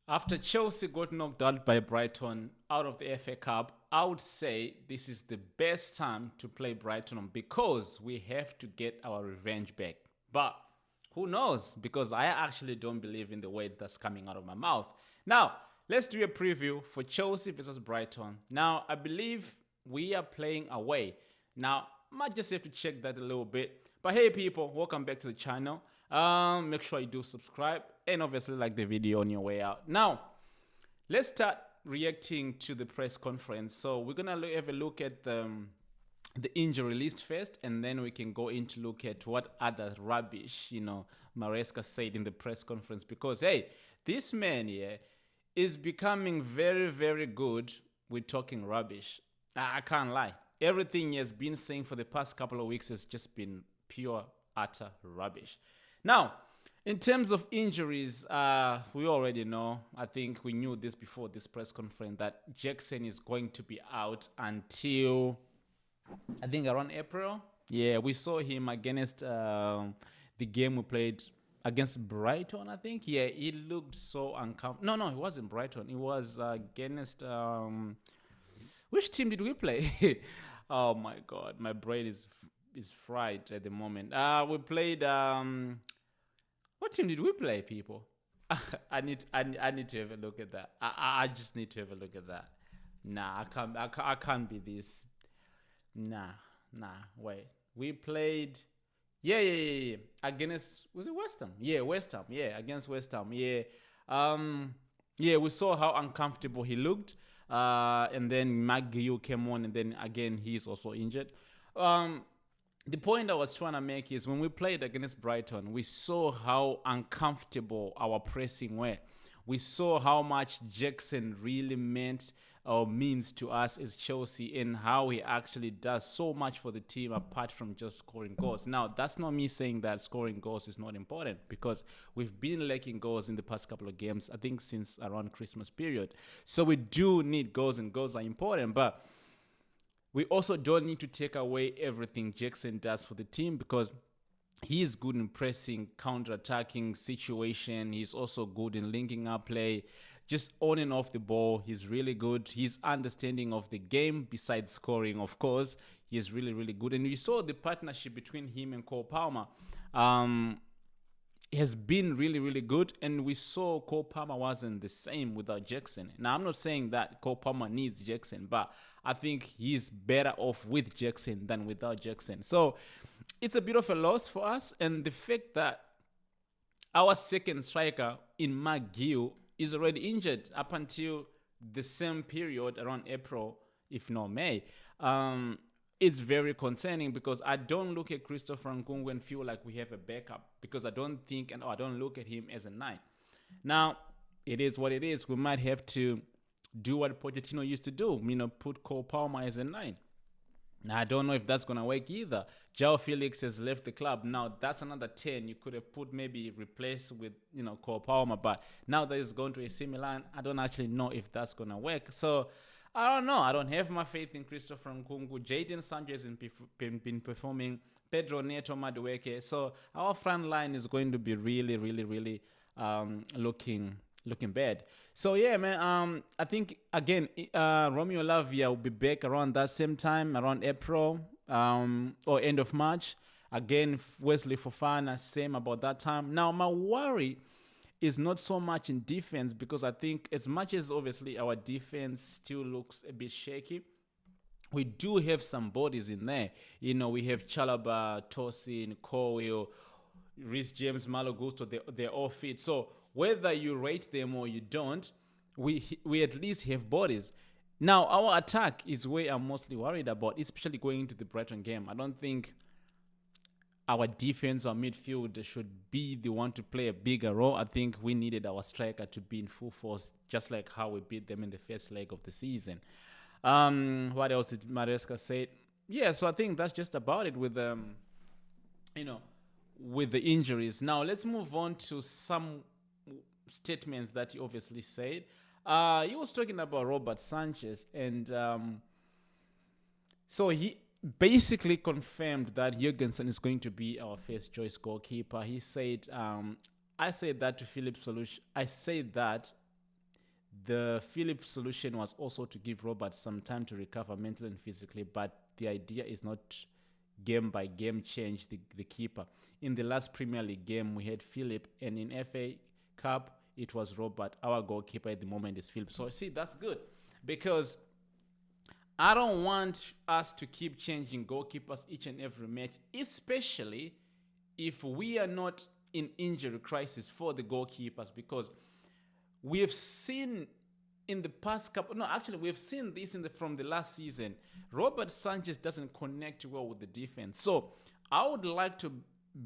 After Chelsea got knocked out by Brighton out of the FA Cup, I would say this is the best time to play Brighton on because we have to get our revenge back. But who knows? Because I actually don't believe in the words that's coming out of my mouth. Now, let's do a preview for Chelsea versus Brighton. Now, I believe we are playing away. Now, might just have to check that a little bit. But hey, people, welcome back to the channel. Make sure you do subscribe and obviously like the video on your way out. Now, let's start reacting to the press conference. So we're gonna have a look at the injury list first, and then we can go into look at what other rubbish Maresca said in the press conference. Because hey, this man here is becoming very, very good with talking rubbish. I can't lie. Everything he has been saying for the past couple of weeks has just been pure, utter rubbish. Now, in terms of injuries, we already know, I think we knew this before this press conference, that Jackson is going to be out until, I think, around April. Yeah, we saw him against the game we played against Brighton, I think. Yeah, he looked so uncomfortable. No, it wasn't Brighton. It was against... which team did we play? Oh, my God. My brain is fried at the moment. We played... what team did we play, people? I need to have a look at that. I just need to have a look at that. Nah, I can't be this. Nah. Wait, we played. Yeah. Against, was it West Ham? Yeah, West Ham. Yeah, against West Ham. Yeah. Yeah, we saw how uncomfortable he looked. And then McGill came on, and then again he's also injured. The point I was trying to make is when we played against Brighton, we saw how uncomfortable our pressing were. We saw how much Jackson really meant or means to us as Chelsea, and how he actually does so much for the team apart from just scoring goals. Now, that's not me saying that scoring goals is not important, because we've been lacking goals in the past couple of games, I think since around Christmas period. So we do need goals, and goals are important, but we also don't need to take away everything Jackson does for the team, because he's good in pressing, counter-attacking situation. He's also good in linking up play, just on and off the ball. He's really good. His understanding of the game, besides scoring, of course, he is really, really good. And we saw the partnership between him and Cole Palmer has been really, really good. And we saw Cole Palmer wasn't the same without Jackson. Now, I'm not saying that Cole Palmer needs Jackson, but I think he's better off with Jackson than without Jackson. So it's a bit of a loss for us. And the fact that our second striker in McGill is already injured up until the same period around April, if not May, it's very concerning, because I don't look at Christopher Nkunku and feel like we have a backup, because I don't think, and I don't look at him as a 9. Now, it is what it is. We might have to do what Pochettino used to do, put Cole Palmer as a 9. Now, I don't know if that's going to work either. João Felix has left the club. Now, that's another 10 you could have put, maybe replaced with, Cole Palmer. But now that he's going to AC Milan, I don't actually know if that's going to work. So, I don't know. I don't have my faith in Christopher Nkunku. Jadon Sanchez has been performing. Pedro Neto Madueke. So, our front line is going to be really, really, really looking bad. So yeah, man, I think again Romeo Lavia will be back around that same time, around April or end of March. Again, Wesley Fofana, same about that time. Now, my worry is not so much in defense, because I think as much as obviously our defense still looks a bit shaky, we do have some bodies in there. We have Chalaba, Tosin, Cowell, Reece James, Malo Gusto, they're all fit. So whether you rate them or you don't, we at least have bodies. Now, our attack is where I'm mostly worried about, especially going into the Brighton game. I don't think our defense or midfield should be the one to play a bigger role. I think we needed our striker to be in full force, just like how we beat them in the first leg of the season. What else did Maresca say? Yeah, so I think that's just about it with with the injuries. Now, let's move on to some statements that he obviously said. He was talking about Robert Sanchez, and so he basically confirmed that Jurgensen is going to be our first choice goalkeeper. He said, I said that to Philip Solution. I said that The Philip solution was also to give Robert some time to recover mentally and physically, but the idea is not game by game change the keeper. In the last Premier League game, we had Philip, and in FA Cup, it was Robert. Our goalkeeper at the moment is Philip. So, see, that's good because I don't want us to keep changing goalkeepers each and every match, especially if we are not in injury crisis for the goalkeepers, because we've seen in the past couple, no, actually, we've seen this from the last season. Robert Sanchez doesn't connect well with the defense. So I would like to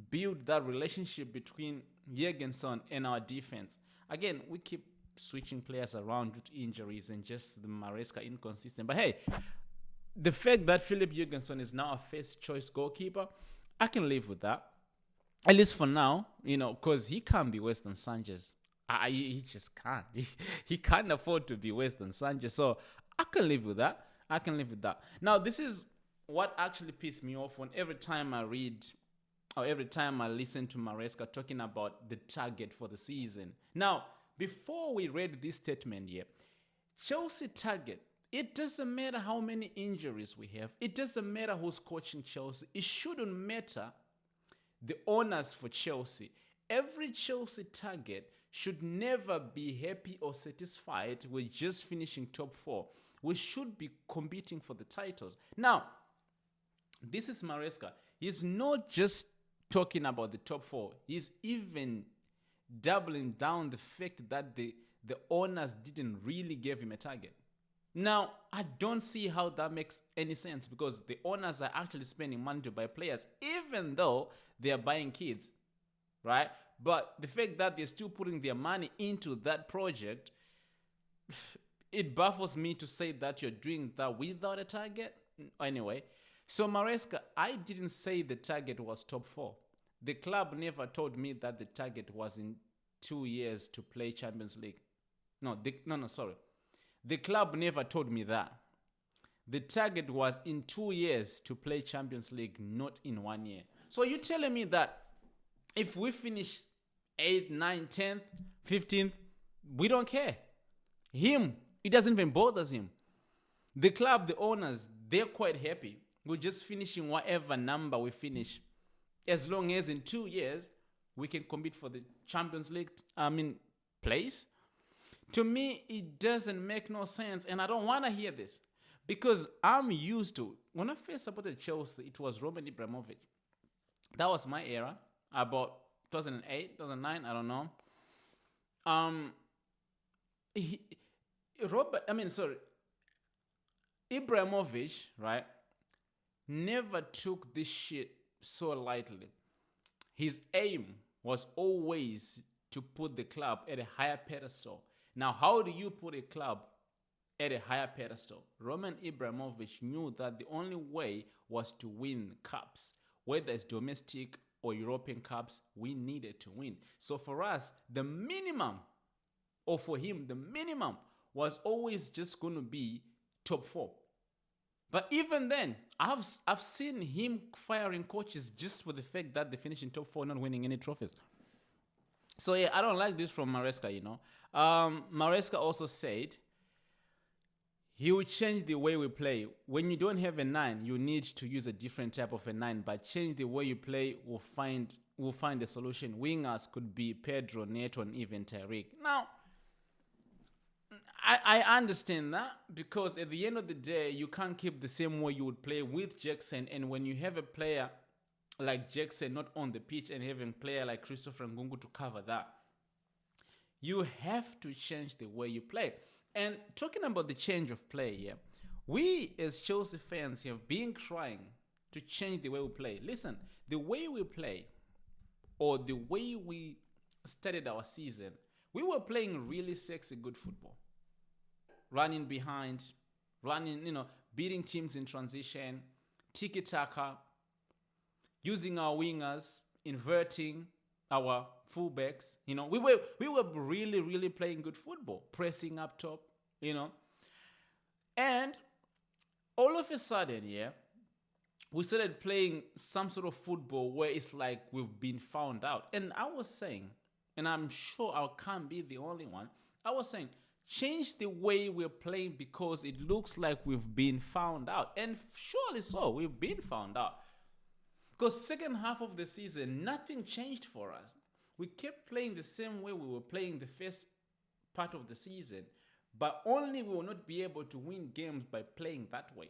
build that relationship between Jürgensen and our defense. Again, we keep switching players around due to injuries and just the Maresca inconsistent. But hey, the fact that Philip Jürgensen is now a first choice goalkeeper, I can live with that. At least for now, because he can't be worse than Sanchez. He just can't. He can't afford to be worse than Sanchez. So I can live with that. Now, this is what actually pissed me off when every time I read or every time I listen to Maresca talking about the target for the season. Now, before we read this statement here, Chelsea target, it doesn't matter how many injuries we have. It doesn't matter who's coaching Chelsea. It shouldn't matter the owners for Chelsea. Every Chelsea target should never be happy or satisfied with just finishing top 4. We should be competing for the titles. Now, this is Maresca. He's not just talking about the top 4. He's even doubling down the fact that the owners didn't really give him a target. Now, I don't see how that makes any sense because the owners are actually spending money to buy players, even though they are buying kids, right? But the fact that they're still putting their money into that project, it baffles me to say that you're doing that without a target. Anyway, so Maresca, I didn't say the target was top 4. The club never told me that the target was in 2 years to play Champions League. Sorry. The club never told me that. The target was in 2 years to play Champions League, not in 1 year. So you're telling me that if we finish 8th, 9th, 10th, 15th, we don't care. Him, it doesn't even bother him. The club, the owners, they're quite happy. We're just finishing whatever number we finish. As long as in 2 years, we can compete for the Champions League, place. To me, it doesn't make no sense, and I don't want to hear this because I'm used to, when I first supported Chelsea, it was Roman Ibrahimovic. That was my era, about 2008, 2009, I don't know. Ibrahimovic, right, never took this shit so lightly. His aim was always to put the club at a higher pedestal. Now, how do you put a club at a higher pedestal? Roman Ibrahimovic knew that the only way was to win cups. Whether it's domestic or European cups, we needed to win. So for us, the minimum, or for him, the minimum was always just going to be top 4. But even then, I've seen him firing coaches just for the fact that they finish in top 4, not winning any trophies. So yeah, I don't like this from Maresca, Maresca also said he will change the way we play. When you don't have a 9, you need to use a different type of a 9, but change the way you play, we'll find a solution. Wingers could be Pedro, Neto, and even Tariq. Now, I understand that because at the end of the day, you can't keep the same way you would play with Jackson, and when you have a player like Jackson not on the pitch and having a player like Christopher Ngungu to cover that, you have to change the way you play. And talking about the change of play here, we as Chelsea fans have been trying to change the way we play. Listen, the way we play or the way we started our season, we were playing really sexy good football. Running behind, beating teams in transition, tiki-taka, using our wingers, inverting our fullbacks, we were really, really playing good football, pressing up top, and all of a sudden, we started playing some sort of football where it's like we've been found out. And I was saying, and I'm sure I can't be the only one, I was saying, Change the way we're playing because it looks like we've been found out. And surely so, we've been found out. Because second half of the season, nothing changed for us. We kept playing the same way we were playing the first part of the season, but only we will not be able to win games by playing that way.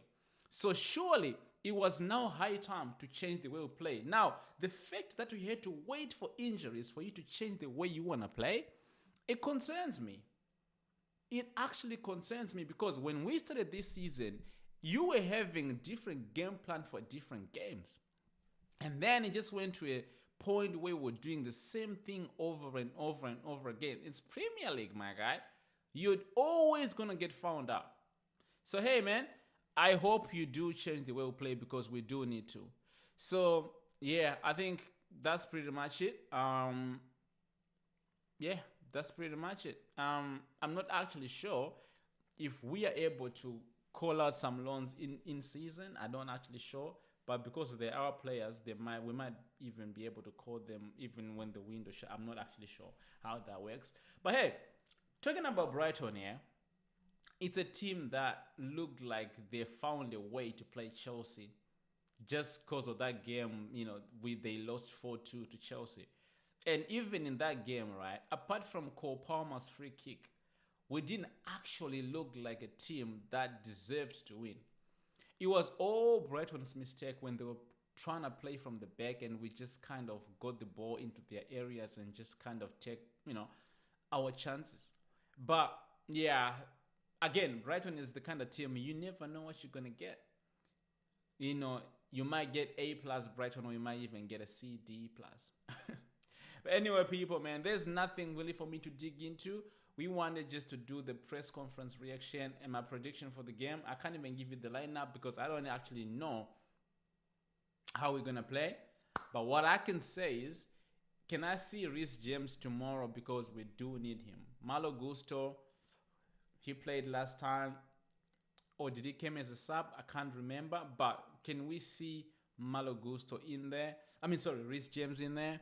So surely it was now high time to change the way we play. Now, the fact that we had to wait for injuries for you to change the way you want to play, it concerns me. It actually concerns me because when we started this season, you were having a different game plan for different games. And then it just went to a point where we're doing the same thing over and over and over again. It's Premier League, my guy. You're always going to get found out. So, hey, man, I hope you do change the way we play because we do need to. So, yeah, I think that's pretty much it. Yeah, that's pretty much it. I'm not actually sure if we are able to call out some loans in season. I don't actually sure. But because they are players, we might even be able to call them even when the window shut. I'm not actually sure how that works. But hey, talking about Brighton here, it's a team that looked like they found a way to play Chelsea just because of that game, they lost 4-2 to Chelsea. And even in that game, right, apart from Cole Palmer's free kick, we didn't actually look like a team that deserved to win. It was all Brighton's mistake when they were trying to play from the back and we just kind of got the ball into their areas and just kind of take, our chances. But yeah, again, Brighton is the kind of team you never know what you're going to get. You might get A plus Brighton or you might even get a C, D plus. But anyway, people, man, there's nothing really for me to dig into. We wanted just to do the press conference reaction and my prediction for the game. I can't even give you the lineup because I don't actually know how we're going to play. But what I can say is, can I see Reece James tomorrow because we do need him? Malo Gusto, he played last time. Or did he come as a sub? I can't remember. But can we see Malo Gusto in there? Reece James in there.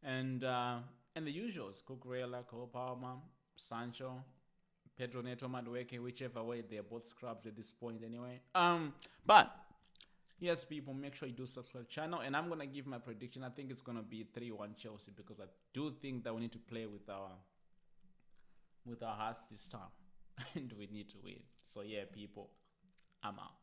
And the usuals, Cucurella, Cole Palmer, Sancho, Pedro Neto, Madueke, whichever way, they're both scrubs at this point anyway. But yes, people, make sure you do subscribe to the channel, and I'm gonna give my prediction. I think it's gonna be 3-1 Chelsea because I do think that we need to play with our hearts this time, and we need to win. So yeah, people, I'm out.